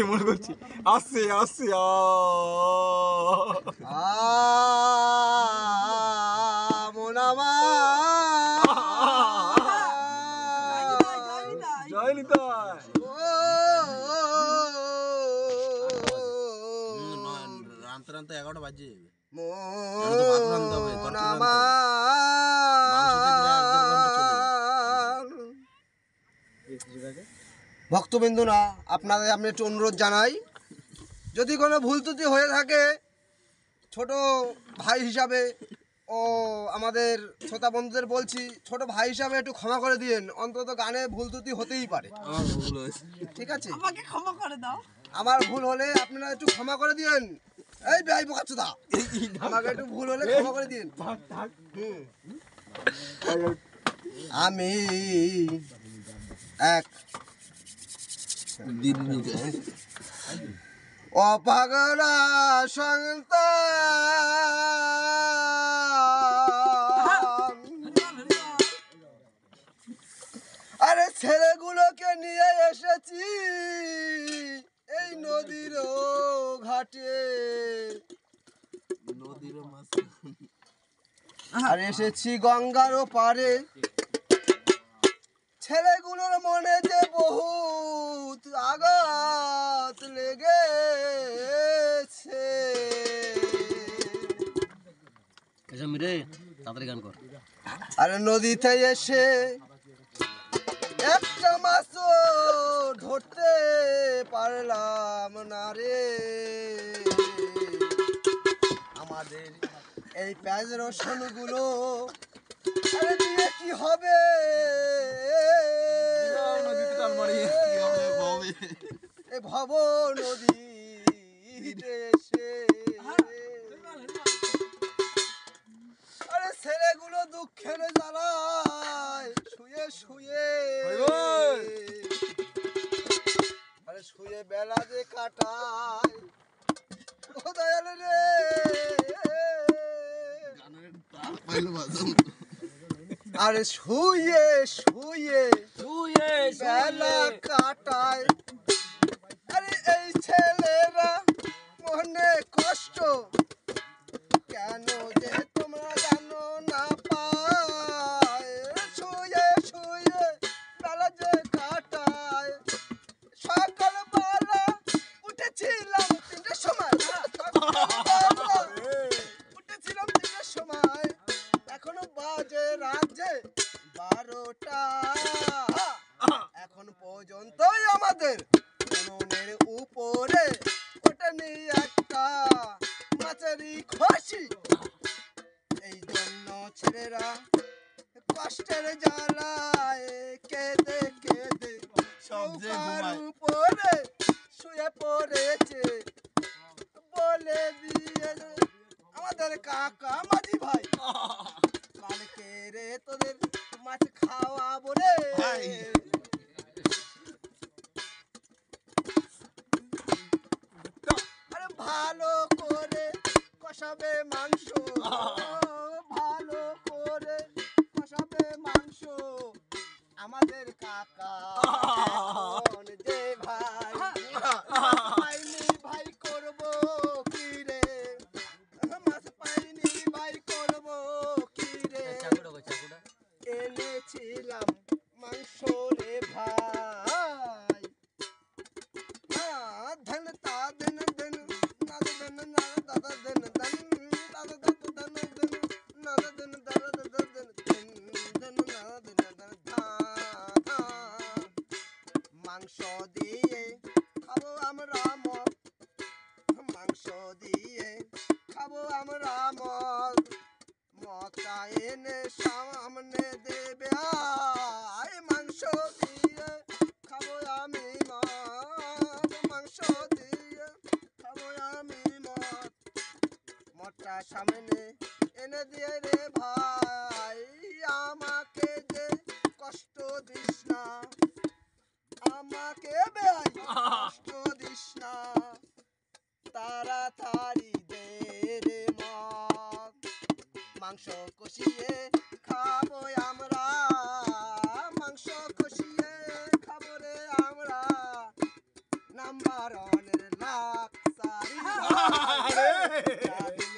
মনে করছি আসছে আসছে রান্তে 11টা বাজে ভক্তবিন্দুরা, আপনাদের আমি একটু অনুরোধ জানাই, যদি কোনো ভুল ত্রুটি হয়ে থাকে ছোট ভাই হিসাবে ও আমাদের শ্রোতা বন্ধুদের বলছি, ছোট ভাই হিসাবে একটু ক্ষমা করে দিন। অন্তত গানে ভুল ত্রুটি হতেই পারে, ঠিক আছে? আমাকে ক্ষমা করে দাও। আমার ভুল হলে আপনারা একটু ক্ষমা করে দিন। এই ভাই বোকাচ্ছদা, আমাকে একটু ভুল হলে ক্ষমা করে দিন। আমি এক অপাগলা সন্তান, আরে ছেলেগুলোকে নিয়ে এসেছি এই নদীর ঘাটে, আর এসেছি গঙ্গার পারে। ছেলেগুলোর মনে যে বহুত আঘাত লেগেছে। আরে নদীতে এসে একটা মাছও ধরতে পারলাম না রে। আমাদের এই পেঁয়াজ রসুন গুলো দিয়ে কি হবে? এই ভব নদীতে এসে আরে ছেলেগুলো দুঃখের জ্বালায় শুয়ে শুয়ে, আরে শুয়ে বেলা যে কাটায়, ও দয়াল রে। আরে শুয়ে শুয়ে বেলা কাটায়, আরে এই ছেলেরা মনে কষ্ট কেন যে তোমরা জানো না পায়। শুয়ে শুয়ে বেলা যে কাটায়, সকালবেলা উঠেছিলাম 3টার সময়, উঠেছিলাম 3টার সময়, এখনো বাজে রাজে 12টা। এখন পর্যন্তই আমাদের উনুনের উপরে ওঠেনি একটা মাছেরই খসি। এই জন্য ছেলেরা কষ্টের জ্বালায় কেঁদে কেঁদে নৌকার উপরে শুয়ে পড়েছে। বলে দিয়ে আমাদের কাকা মাঝি ভাই, কালকে রে তোদের মাছ খাওয়াবো রে। আরে ভালো করে কষাবে মাংস, ভালো করে কষাবে মাংস আমাদের কাকা। এখন যে ভাই পাইনি ভাই করবো কি রে, মাছ পাইনি ভাই করবো কি রে। এনেছিলাম মাংস রে ভাই, ধন তা দেন দেন না দেন না দাদা দেন দেন দাদা দাদা দেন দেন না দেন দাদা দাদা দেন দেন না দেন মাংস দিয়ে খাবো আমরা মাংস দিয়ে খাবো আমরা মতা এনে সামনে দেবে আয়। মাংস দিয়ে খাবো আমি মাংস দিয়ে খাবো আমি মটটা সামনে এনে দিয়ে রে ভাই। আমাকে যে কষ্ট দিস না, আমাকে বেআই কষ্ট দিস না। তাড়াতাড়ি দে রে মদ, মাংস কষিয়ে খাবো আমরা, মাংস কষিয়ে খাবো রে আমরা, নাম্বার ওয়ানের লাক্সারি ভাই।